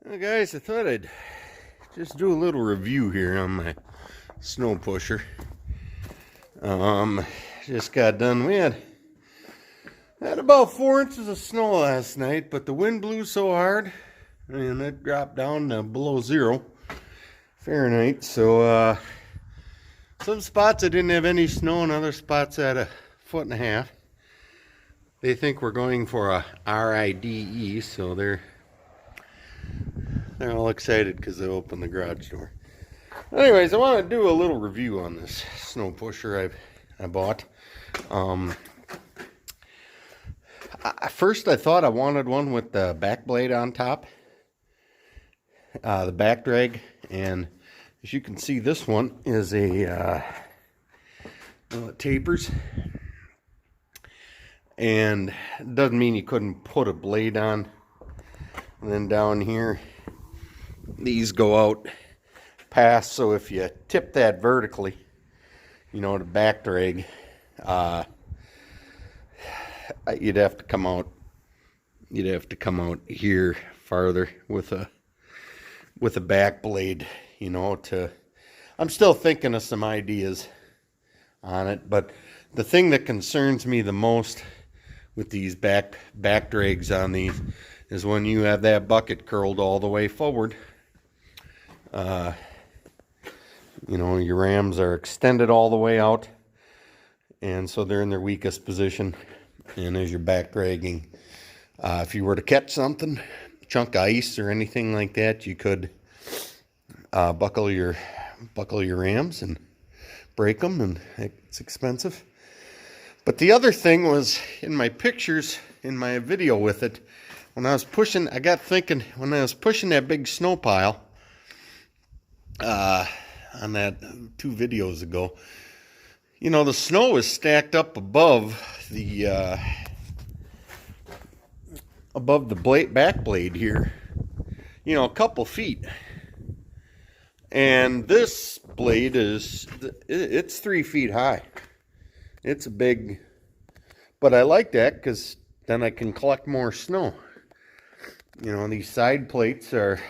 Well, guys, I thought I'd just do a little review here on my snow pusher. Just got done. We had about 4 inches of snow last night, but the wind blew so hard, and it dropped down to below 0 Fahrenheit. So some spots I didn't have any snow, and other spots had 1.5 feet. They think we're going for a RIDE, so they're all excited because they opened the garage door. Anyways, I want to do a little review on this snow pusher I bought. First, I thought I wanted one with the back blade on top, the back drag, and as you can see, this one is a it tapers, and it doesn't mean you couldn't put a blade on. And then down here, these go out past, so if you tip that vertically, you know, the back drag, you'd have to come out here farther with a back blade, you know. I'm still thinking of some ideas on it, but the thing that concerns me the most with these back drags on these is when you have that bucket curled all the way forward. You know, your rams are extended all the way out, and so they're in their weakest position. And as you're back dragging, if you were to catch something, chunk of ice or anything like that, you could buckle your rams and break them, and it's expensive. But the other thing was, in my pictures, in my video with it, when I was pushing, I got thinking, when I was pushing that big snow pile, on that 2 videos ago, you know, the snow is stacked up above the back blade here, you know, a couple feet. And this blade it's 3 feet high. It's big, but I like that because then I can collect more snow. You know, these side plates are,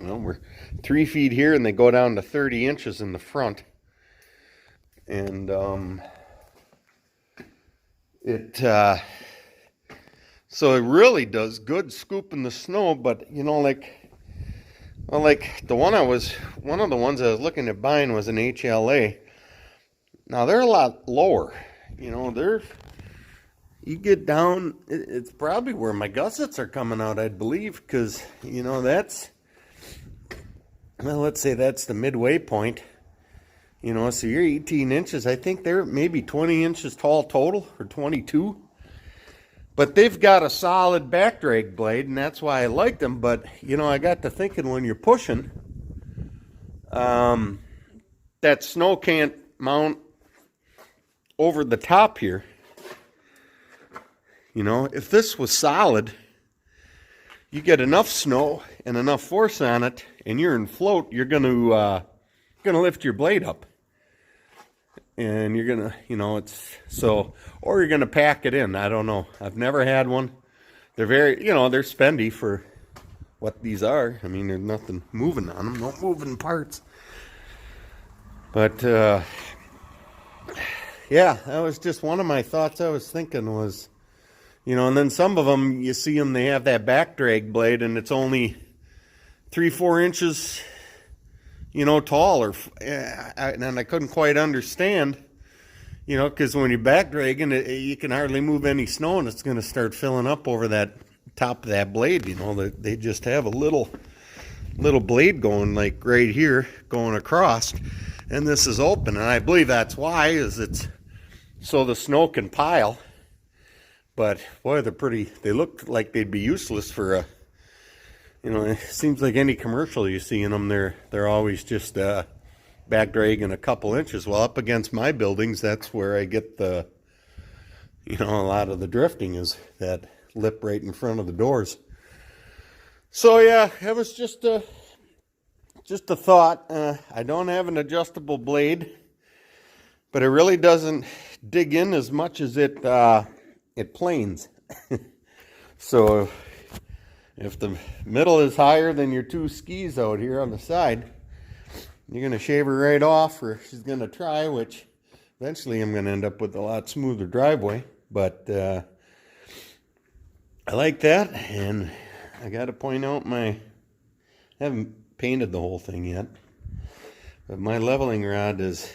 well, we're 3 feet here, and they go down to 30 inches in the front. And so it really does good scooping the snow. But you know, like one of the ones I was looking at buying was an HLA. Now they're a lot lower. You know, you get down, it's probably where my gussets are coming out, I'd believe, because, you know, well, let's say that's the midway point. You know, so you're 18 inches. I think they're maybe 20 inches tall total, or 22. But they've got a solid back drag blade, and that's why I like them. But, you know, I got to thinking, when you're pushing, that snow can't mount over the top here. You know, if this was solid, you get enough snow and enough force on it, and you're in float, you're gonna lift your blade up, and you're gonna, you know, or you're gonna pack it in. I don't know. I've never had one. They're very, you know, they're spendy for what these are. I mean, there's nothing moving on them, no moving parts. But yeah, that was just one of my thoughts. I was thinking was, you know, and then some of them, you see them, they have that back drag blade, and it's only 3-4 inches, you know, tall. And I couldn't quite understand, you know, because when you're back dragging, you can hardly move any snow, and it's going to start filling up over that top of that blade. You know, they just have a little blade going, like right here, going across, and this is open. And I believe that's why, is it's so the snow can pile. But boy, they look like they'd be useless for a, you know, it seems like any commercial you see in them, they're always just back dragging a couple inches. Well, up against my buildings, that's where I get the, you know, a lot of the drifting, is that lip right in front of the doors. So yeah, it was just a thought. I don't have an adjustable blade, but it really doesn't dig in as much as it planes. So if the middle is higher than your two skis out here on the side, you're going to shave her right off, or she's going to try, which eventually I'm going to end up with a lot smoother driveway. But I like that, and I got to point out I haven't painted the whole thing yet, but my leveling rod is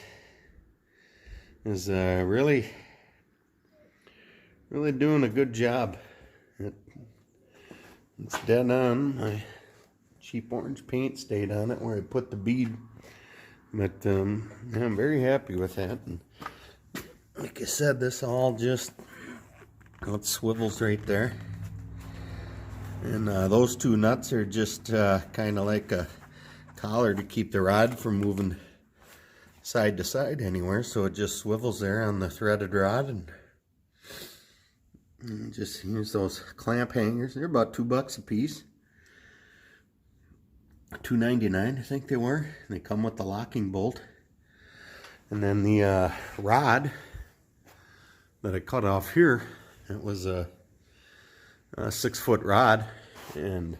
really doing a good job. It's dead on. My cheap orange paint stayed on it where I put the bead. But yeah, I'm very happy with that. And like I said, this all just swivels right there. And those two nuts are just kind of like a collar to keep the rod from moving side to side anywhere. So it just swivels there on the threaded rod, and just use those clamp hangers. They're about $2 a piece. $2.99 I think they were. They come with the locking bolt. And then the rod that I cut off here, it was a 6-foot rod, and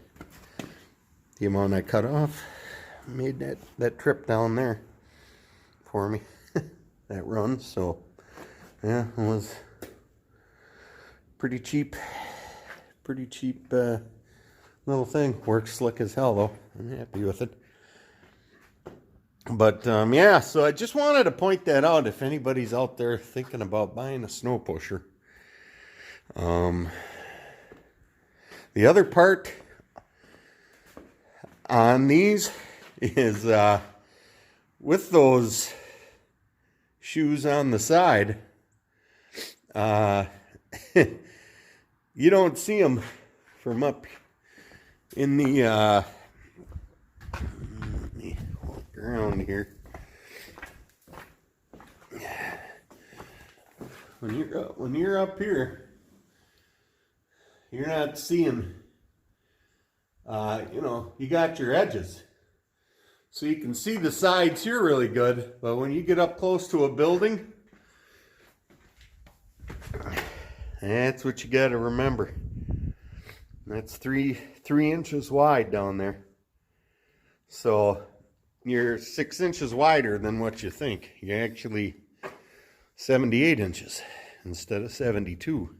the amount I cut off made that trip down there for me. That run. So yeah, it was pretty cheap little thing. Works slick as hell though. I'm happy with it. But yeah, so I just wanted to point that out if anybody's out there thinking about buying a snow pusher. The other part on these is with those shoes on the side, you don't see them from up in the let me walk around here. When you're up here, you're not seeing, you got your edges. So you can see the sides here really good, but when you get up close to a building, that's what you got to remember. That's three inches wide down there. So you're 6 inches wider than what you think. You're actually 78 inches instead of 72.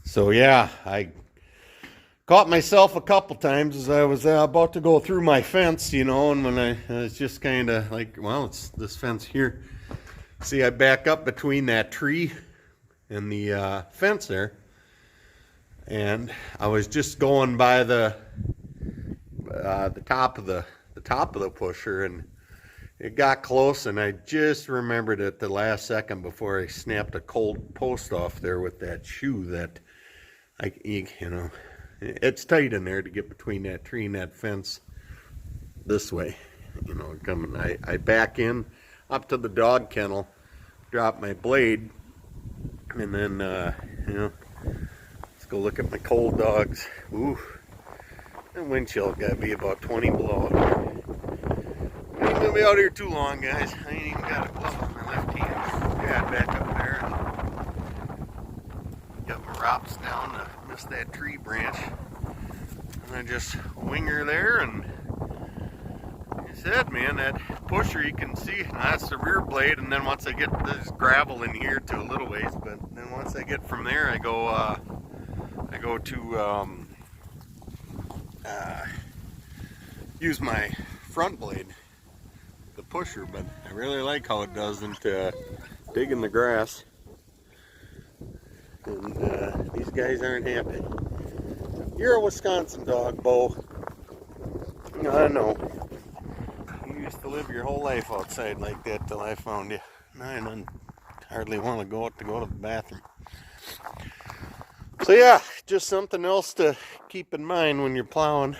So yeah, I caught myself a couple times as I was about to go through my fence, and when I was just kind of like, well, it's this fence here. See, I back up between that tree and the fence there, and I was just going by the top of the pusher, and it got close, and I just remembered at the last second before I snapped a cold post off there with that shoe that it's tight in there to get between that tree and that fence this way. Coming, I back in up to the dog kennel, drop my blade, and then, let's go look at my cold dogs. Ooh, the wind chill got to be about 20 below. I ain't gonna be out here too long, guys. I ain't even got a glove on my left hand. Yeah, back up there. Got my rops down to miss that tree branch. And I just wing her there, and like I said, man, that pusher you can see, that's the rear blade, and then once I get this gravel in here to a little ways, but then once I get from there, I go to use my front blade, the pusher, but I really like how it doesn't dig in the grass. And these guys aren't happy. You're a Wisconsin dog, Bo. I know. You used to live your whole life outside like that till I found you. I don't hardly want to go out to the bathroom. So yeah, just something else to keep in mind when you're plowing.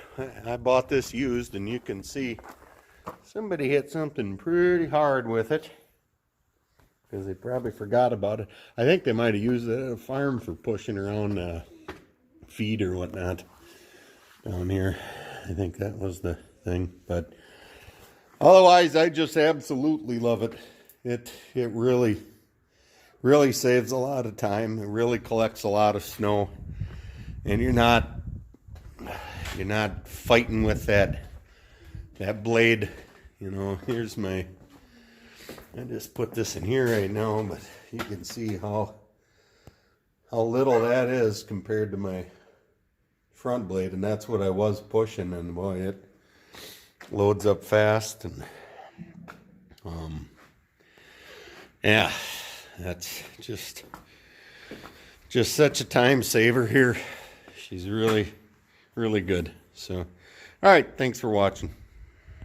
I bought this used, and you can see somebody hit something pretty hard with it, because they probably forgot about it. I think they might have used it at a farm for pushing around feed or whatnot down here. I think that was the thing. But otherwise, I just absolutely love it. It really Really saves a lot of time. It really collects a lot of snow, and you're not fighting with that blade. You know, here's my, I just put this in here right now, but you can see how little that is compared to my front blade, and that's what I was pushing, and boy, it loads up fast. And yeah, that's just such a time saver here. She's really good. So all right, thanks for watching.